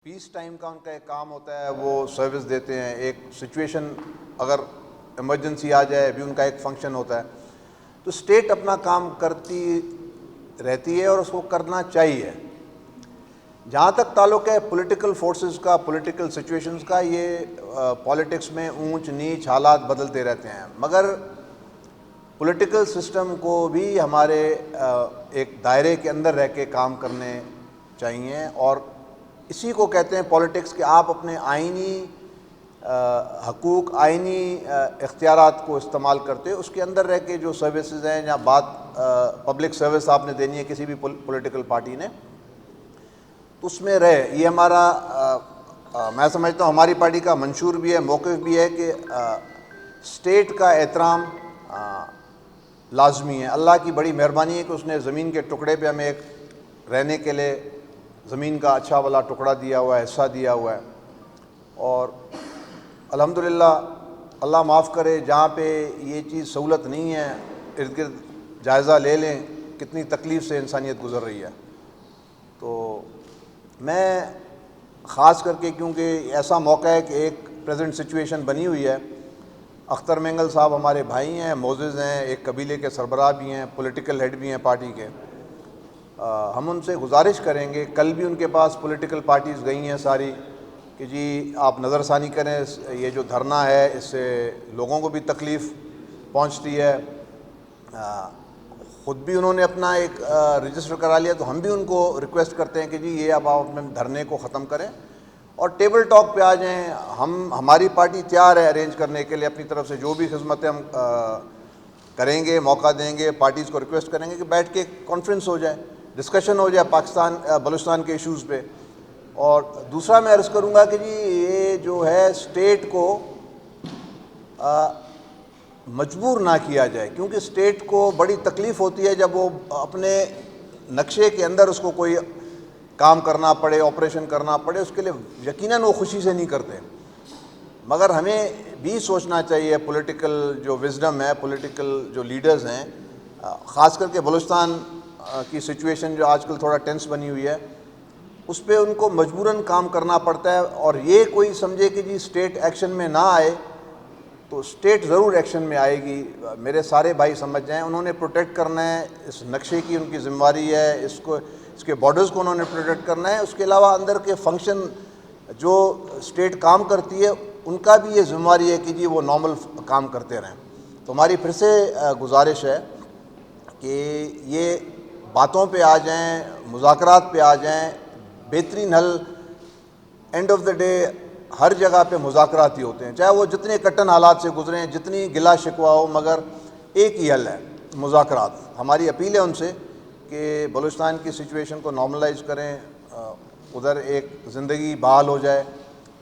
پیس time کا ان کا ایک کام ہوتا ہے، وہ سروس دیتے ہیں. ایک سچویشن اگر ایمرجنسی آ جائے بھی ان کا ایک فنکشن ہوتا ہے. تو اسٹیٹ اپنا کام کرتی رہتی ہے اور اس کو کرنا چاہیے. جہاں تک تعلق ہے پولیٹیکل فورسز کا، پولیٹیکل سچویشنز کا، یہ پالیٹکس میں اونچ نیچ حالات بدلتے رہتے ہیں، مگر پولیٹیکل سسٹم کو بھی ہمارے ایک دائرے کے اندر رہ کے کام کرنے چاہیے. اور اسی کو کہتے ہیں پولیٹکس کہ آپ اپنے آئینی حقوق، آئینی اختیارات کو استعمال کرتے، اس کے اندر رہ کے جو سروسز ہیں یا بات پبلک سروس آپ نے دینی ہے کسی بھی پولیٹیکل پارٹی نے، تو اس میں رہے. یہ ہمارا میں سمجھتا ہوں ہماری پارٹی کا منشور بھی ہے، موقف بھی ہے کہ اسٹیٹ کا احترام لازمی ہے. اللہ کی بڑی مہربانی ہے کہ اس نے زمین کے ٹکڑے پہ ہمیں ایک رہنے کے لیے زمین کا اچھا والا ٹکڑا دیا ہوا ہے، حصہ دیا ہوا ہے. اور الحمدللہ اللہ معاف کرے جہاں پہ یہ چیز سہولت نہیں ہے، ارد گرد جائزہ لے لیں کتنی تکلیف سے انسانیت گزر رہی ہے. تو میں خاص کر کے، کیونکہ ایسا موقع ہے کہ ایک پریزنٹ سچویشن بنی ہوئی ہے، اختر مینگل صاحب ہمارے بھائی ہیں، معزز ہیں، ایک قبیلے کے سربراہ بھی ہیں، پولیٹیکل ہیڈ بھی ہیں پارٹی کے. ہم ان سے گزارش کریں گے، کل بھی ان کے پاس پولیٹیکل پارٹیز گئی ہیں ساری، کہ جی آپ نظر ثانی کریں، یہ جو دھرنا ہے اس سے لوگوں کو بھی تکلیف پہنچتی ہے. خود بھی انہوں نے اپنا ایک رجسٹر کرا لیا، تو ہم بھی ان کو ریکویسٹ کرتے ہیں کہ جی یہ اب آپ اپنے دھرنے کو ختم کریں اور ٹیبل ٹاک پہ آ جائیں. ہماری پارٹی تیار ہے ارینج کرنے کے لیے اپنی طرف سے جو بھی خدمتیں ہم کریں گے، موقع دیں گے. پارٹیز کو ریکویسٹ کریں گے کہ بیٹھ کے کانفرنس ہو جائے، ڈسکشن ہو جائے پاکستان بلوچستان کے ایشوز پہ. اور دوسرا میں عرض کروں گا کہ جی یہ جو ہے اسٹیٹ کو مجبور نہ کیا جائے، کیونکہ اسٹیٹ کو بڑی تکلیف ہوتی ہے جب وہ اپنے نقشے کے اندر اس کو کوئی کام کرنا پڑے، آپریشن کرنا پڑے، اس کے لیے یقیناً وہ خوشی سے نہیں کرتے. مگر ہمیں بھی سوچنا چاہیے، پولیٹیکل جو وزڈم ہے، پولیٹیکل جو لیڈرز ہیں، خاص کر کے بلوچستان کی سچویشن جو آج کل تھوڑا ٹینس بنی ہوئی ہے، اس پہ ان کو مجبوراً کام کرنا پڑتا ہے. اور یہ کوئی سمجھے کہ جی اسٹیٹ ایکشن میں نہ آئے، تو اسٹیٹ ضرور ایکشن میں آئے گی. میرے سارے بھائی سمجھ جائیں، انہوں نے پروٹیکٹ کرنا ہے، اس نقشے کی ان کی ذمہ داری ہے، اس کے بارڈرز کو انہوں نے پروٹیکٹ کرنا ہے. اس کے علاوہ اندر کے فنکشن جو اسٹیٹ کام کرتی ہے ان کا بھی یہ ذمہ داری ہے کہ جی وہ نارمل کام کرتے رہیں. تو ہماری پھر سے گزارش ہے کہ یہ باتوں پہ آ جائیں، مذاکرات پہ آ جائیں. بہترین حل اینڈ آف دا ڈے ہر جگہ پہ مذاکرات ہی ہوتے ہیں، چاہے وہ جتنے کٹن حالات سے گزریں، جتنی گلا شکوہ ہو، مگر ایک ہی حل ہے، مذاکرات. ہماری اپیل ہے ان سے کہ بلوچستان کی سچویشن کو نارملائز کریں، ادھر ایک زندگی بحال ہو جائے.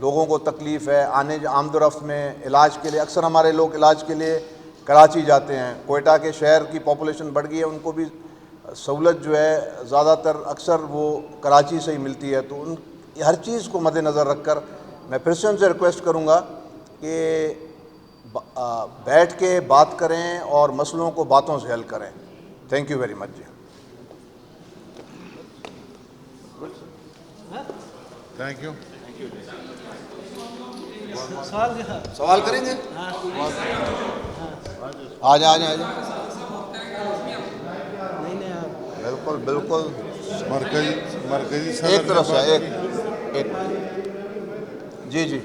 لوگوں کو تکلیف ہے آمد و رفت میں، علاج کے لیے اکثر ہمارے لوگ علاج کے لیے کراچی جاتے ہیں. کوئٹہ کے شہر کی پاپولیشن بڑھ گئی ہے، ان کو بھی سہولت جو ہے زیادہ تر اکثر وہ کراچی سے ہی ملتی ہے. تو ان ہر چیز کو مد نظر رکھ کر میں پھر سے ان سے ریکویسٹ کروں گا کہ بیٹھ کے بات کریں اور مسئلوں کو باتوں سے حل کریں. Thank you very much. جی تھینک یو. سوال کریں گے؟ آ جائیں. بالکل بالکل. مرکزی صدر ایک طرف سے ایک جی جی.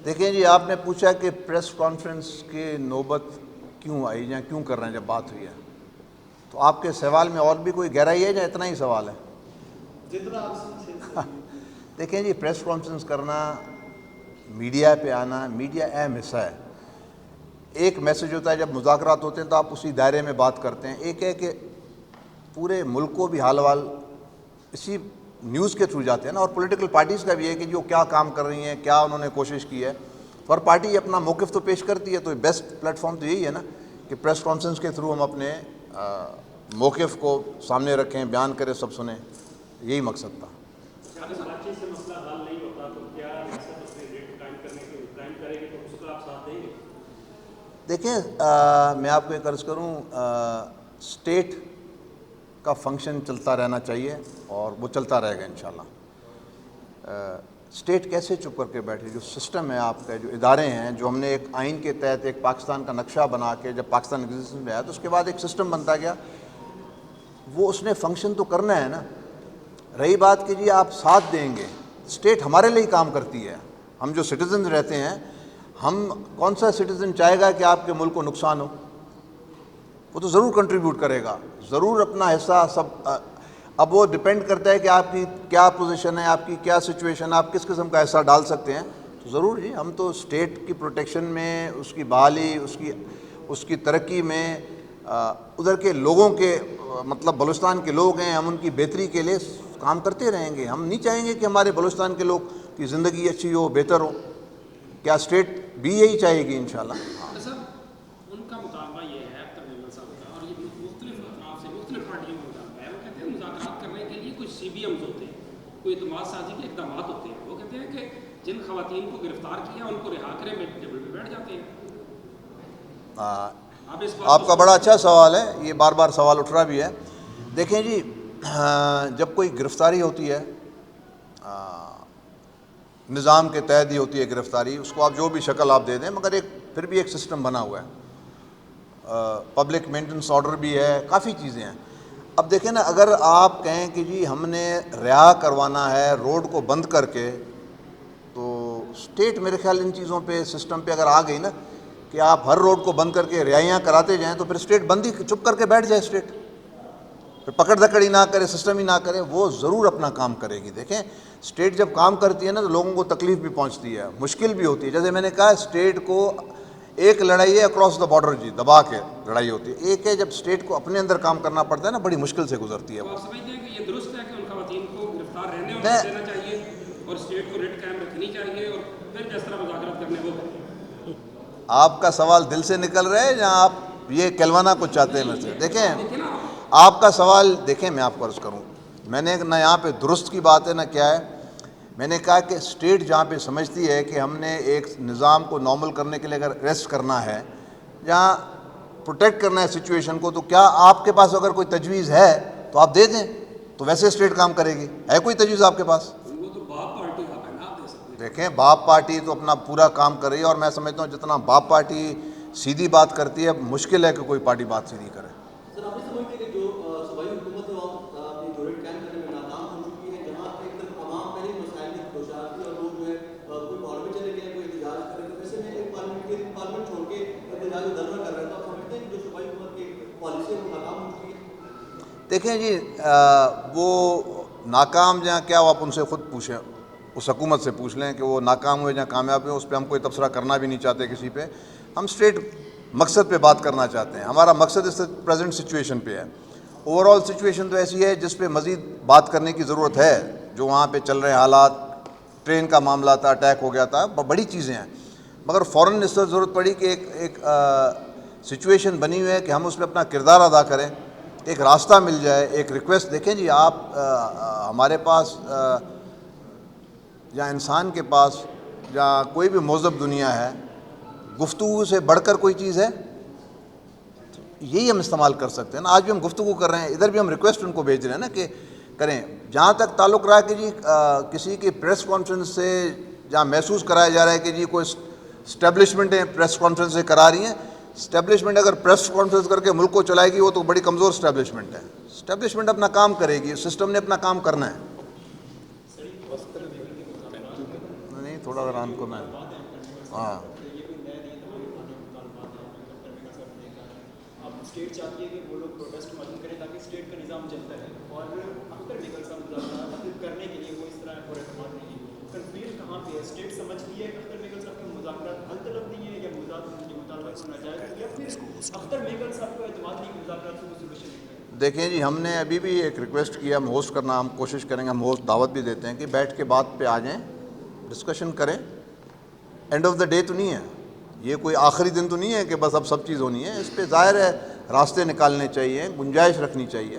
دیکھیں جی، آپ نے پوچھا کہ پریس کانفرنس کی نوبت کیوں آئی یا کیوں کر رہے ہیں جب بات ہوئی ہے، تو آپ کے سوال میں اور بھی کوئی گہرائی ہے یا اتنا ہی سوال ہے؟ دیکھیں جی، پریس کانفرنس کرنا، میڈیا پہ آنا، میڈیا اہم حصہ ہے. ایک میسج ہوتا ہے جب مذاکرات ہوتے ہیں تو آپ اسی دائرے میں بات کرتے ہیں. ایک ہے کہ پورے ملک کو بھی حال حوال اسی نیوز کے تھرو جاتے ہیں نا. اور پولیٹیکل پارٹیز کا بھی ہے کہ جو کیا کام کر رہی ہیں، کیا انہوں نے کوشش کی ہے. اور پارٹی اپنا موقف تو پیش کرتی ہے، تو بیسٹ پلیٹ فارم تو یہی ہے نا کہ پریس کانفرنس کے تھرو ہم اپنے موقف کو سامنے رکھیں, بیان کریں, سب سنیں, یہی مقصد تھا. اگر بات چیت سے مسئلہ حل نہیں ہوتا تو کیا ریاست اس میں ریٹ قائم کرنے کے قائم کرے گی تو اس کا آپ ساتھ دیں گے؟ دیکھیں میں آپ کو ایک عرض کروں, اسٹیٹ کا فنکشن چلتا رہنا چاہیے اور وہ چلتا رہے گا انشاءاللہ. اسٹیٹ کیسے چپ کر کے بیٹھے؟ جو سسٹم ہے آپ کا, جو ادارے ہیں, جو ہم نے ایک آئین کے تحت ایک پاکستان کا نقشہ بنا کے جب پاکستان ایگزسٹنس میں آیا تو اس کے بعد ایک سسٹم بنتا گیا, وہ اس نے فنکشن تو کرنا ہے نا. رہی بات کہ جی آپ ساتھ دیں گے, اسٹیٹ ہمارے لیے کام کرتی ہے. ہم جو سٹیزنز رہتے ہیں, ہم کون سا سٹیزن چاہے گا کہ آپ کے ملک کو نقصان ہو؟ وہ تو ضرور کنٹریبیوٹ کرے گا, ضرور اپنا حصہ سب. اب وہ ڈپینڈ کرتا ہے کہ آپ کی کیا پوزیشن ہے, آپ کی کیا سچویشن ہے, آپ کس قسم کا حصہ ڈال سکتے ہیں. تو ضرور جی ہم تو اسٹیٹ کی پروٹیکشن میں, اس کی بحالی, اس کی ترقی میں, ادھر کے لوگوں کے مطلب بلوچستان کے لوگ ہیں, ہم ان کی بہتری کے لیے کام کرتے رہیں گے. ہم نہیں چاہیں گے کہ ہمارے بلوچستان کے لوگ کی زندگی اچھی ہو, بہتر ہو. کیا اسٹیٹ بھی یہی چاہے گی انشاءاللہ. سر ان کا مطالبہ یہ ہے اختر میمن صاحب کا, اور یہ مختلف اطراف سے مختلف پارٹیوں کا مطالبہ ہے. وہ کہتے ہیں مذاکرات کرنے کے لیے کوئی سی بی ایمز ہوتے ہیں, کوئی اعتماد سازی کے اقدامات ہوتے ہیں. وہ کہتے ہیں کہ جن خواتین کو گرفتار کیا ان کو رہا کریں, ٹیبل پہ بیٹھ جاتے ہیں. آپ کا بڑا اچھا سوال ہے, یہ بار بار سوال اٹھ رہا بھی ہے. دیکھیں جی, جب کوئی گرفتاری ہوتی ہے, نظام کے تحت ہی ہوتی ہے گرفتاری, اس کو آپ جو بھی شکل آپ دے دیں, مگر ایک پھر بھی ایک سسٹم بنا ہوا ہے, پبلک مینٹننس آرڈر بھی ہے, کافی چیزیں ہیں. اب دیکھیں نا, اگر آپ کہیں کہ جی ہم نے رہا کروانا ہے روڈ کو بند کر کے, تو اسٹیٹ میرے خیال ان چیزوں پہ, سسٹم پہ اگر آ گئی نا کہ آپ ہر روڈ کو بند کر کے رہائیاں کراتے جائیں, تو پھر اسٹیٹ بند ہی چپ کر کے بیٹھ جائے. اسٹیٹ پھر پکڑ دھکڑ ہی نہ کرے, سسٹم ہی نہ کرے, وہ ضرور اپنا کام کرے گی. دیکھیں اسٹیٹ جب کام کرتی ہے نا تو لوگوں کو تکلیف بھی پہنچتی ہے, مشکل بھی ہوتی ہے. جیسے میں نے کہا, اسٹیٹ کو ایک لڑائی ہے اکراس دا بارڈر, جی دبا کے لڑائی ہوتی ہے. ایک ہے جب اسٹیٹ کو اپنے اندر کام کرنا پڑتا ہے نا, بڑی مشکل سے گزرتی ہے. آپ سمجھتے ہیں کہ یہ درست ہے کہ ان خواتین کو گرفتار رہنے اور دینا چاہیے, اور اسٹیٹ کو ریٹ قائم رکھنی چاہیے, اور پھر جس طرح مذاکرات کرنے وہ کریں؟ آپ کا سوال دل سے نکل رہا ہے یا آپ یہ کلوانا کچھ چاہتے ہیں مجھ سے؟ دیکھیں آپ کا سوال, دیکھیں میں آپ کو عرض کروں, میں نے نہ یہاں پہ درست کی بات ہے نہ کیا ہے. میں نے کہا کہ اسٹیٹ جہاں پہ سمجھتی ہے کہ ہم نے ایک نظام کو نارمل کرنے کے لیے اگر ریسٹ کرنا ہے, جہاں پروٹیکٹ کرنا ہے سچویشن کو, تو کیا آپ کے پاس اگر کوئی تجویز ہے تو آپ دے دیں, تو ویسے اسٹیٹ کام کرے گی. ہے کوئی تجویز آپ کے پاس؟ وہ تو باپ پارٹی آپ ہے نا, آپ دے سکتے ہیں. دیکھیں باپ پارٹی تو اپنا پورا کام کر رہی ہے, اور میں سمجھتا ہوں جتنا باپ پارٹی سیدھی بات کرتی ہے, مشکل ہے کہ کوئی پارٹی بات سیدھی کرے. سر آپ یہ سمجھتے ہیں کہ جو صوبائی حکومت اپنی جو ریٹ قائم کرنے میں ناکام ہو چکی ہے, جہاں ایک طرف عوام پہلے مسائل کی کوشاں تھی اور لوگ جو ہے کوئی باہر میں چلے گئے, کوئی احتجاج کرے, تو ایسے میں ایک پارلیمنٹ چھوڑ کے احتجاج دھرنا کر رہے ہیں, تو آپ سمجھتے ہیں کہ جو صوبائی حکومت کی پالیسی ہے وہ ناکام ہو چکی ہے؟ دیکھیں جی, وہ ناکام جہاں کیا ہو, آپ ان سے خود پوچھیں, اس حکومت سے پوچھ لیں کہ وہ ناکام ہوئے جہاں کامیاب ہوئے. اس پہ ہم کوئی تبصرہ کرنا بھی نہیں چاہتے کسی پہ. ہم اسٹریٹ مقصد پہ بات کرنا چاہتے ہیں. ہمارا مقصد اس پریزنٹ سچویشن پہ ہے. اوور آل سچویشن تو ایسی ہے جس پہ مزید بات کرنے کی ضرورت ہے. جو وہاں پہ چل رہے حالات, ٹرین کا معاملہ تھا, اٹیک ہو گیا تھا, بڑی چیزیں ہیں, مگر فوراً اس سے ضرورت پڑی کہ ایک سچویشن بنی ہوئی ہے کہ ہم اس میں اپنا کردار ادا کریں, ایک راستہ مل جائے, ایک ریکویسٹ. دیکھیں جی آپ, ہمارے پاس یا انسان کے پاس یا کوئی بھی مہذب دنیا ہے, گفتگو سے بڑھ کر کوئی چیز ہے؟ یہی ہم استعمال کر سکتے ہیں نا. آج بھی ہم گفتگو کر رہے ہیں, ادھر بھی ہم ریکویسٹ ان کو بھیج رہے ہیں نا کہ کریں. جہاں تک تعلق رہا کہ جی کسی کی پریس کانفرنس سے جہاں محسوس کرایا جا رہا ہے کہ جی کوئی اسٹیبلشمنٹیں پریس کانفرنس سے کرا رہی ہیں, اسٹیبلشمنٹ اگر پریس کانفرنس کر کے ملک کو چلائے گی, وہ تو بڑی کمزور اسٹیبلشمنٹ ہے. اسٹیبلشمنٹ اپنا کام کرے گی, سسٹم نے اپنا کام کرنا ہے. نہیں تھوڑا آرام کو میں, ہاں اسٹیٹ چاہتی ہے کہ وہ لوگ پروٹیسٹ ختم کریں تاکہ اسٹیٹ کا نظام چلتا ہے, اور اختر بیگل صاحب مذاکرات ختم کرنے کے لیے وہ اس طرح پر اعتماد نہیں ہے. کنفیوژن کہاں پہ ہے؟ اسٹیٹ سمجھتی ہے کہ اختر بیگل صاحب کے مذاکرات حل طلب نہیں ہے, یا مطالبہ کو ناجائز ہے, یا پھر اختر بیگل صاحب کو اعتماد نہیں کہ مذاکرات کو سولوشن نہیں ہے؟ دیکھیں جی, ہم نے ابھی بھی ایک ریکویسٹ کیا, ہم ہوسٹ کرنا ہم کوشش کریں گے, ہم ہوسٹ دعوت بھی دیتے ہیں کہ بیٹھ کے بات پہ آ جائیں, ڈسکشن کریں. اینڈ آف دا ڈے تو نہیں ہے یہ کوئی آخری دن تو نہیں ہے کہ بس اب سب چیز ہونی ہے. اس پہ ظاہر ہے راستے نکالنے چاہیے, گنجائش رکھنی چاہیے,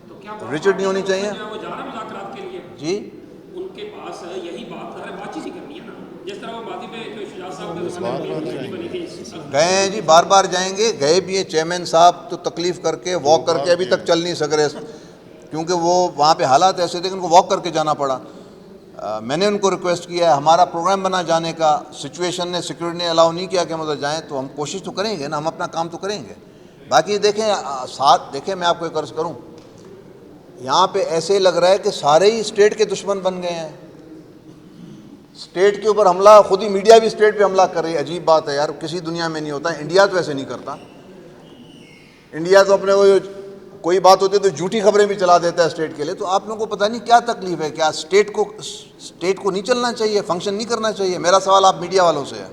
تو کیا رچڈ نہیں ہونی چاہیے. وہ جا رہے ہیں مذاکرات کے لیے؟ جی ان کے پاس یہی بات چیت ہی کرنی ہے نا, جس طرح وہ بادی پہ شجاع صاحب کے زمانے میں بنی تھی. گئے ہیں جی, بار بار جائیں گے. گئے بھی ہیں چیئرمین صاحب تو تکلیف کر کے واک کر کے ابھی تک چل نہیں سک رہے, کیونکہ وہ وہاں پہ حالات ایسے تھے کہ ان کو واک کر کے جانا پڑا. میں نے ان کو ریکویسٹ کیا ہے, ہمارا پروگرام بنا جانے کا, سچویشن نے سیکورٹی نے الاؤ نہیں کیا کہ ہم ادھر جائیں, تو ہم کوشش تو کریں گے نا, ہم اپنا کام تو کریں گے. باقی دیکھیں میں آپ کو ایک عرض کروں, یہاں پہ ایسے لگ رہا ہے کہ سارے ہی اسٹیٹ کے دشمن بن گئے ہیں. اسٹیٹ کے اوپر حملہ, خود ہی میڈیا بھی اسٹیٹ پہ حملہ کر رہی ہے. عجیب بات ہے یار, کسی دنیا میں نہیں ہوتا. انڈیا تو ایسے نہیں کرتا. انڈیا تو اپنے کوئی بات ہوتی ہے تو جھوٹی خبریں بھی چلا دیتا ہے اسٹیٹ کے لیے. تو آپ لوگوں کو پتہ نہیں کیا تکلیف ہے, کیا اسٹیٹ کو نہیں چلنا چاہیے, فنکشن نہیں کرنا چاہیے؟ میرا سوال آپ میڈیا والوں سے ہے.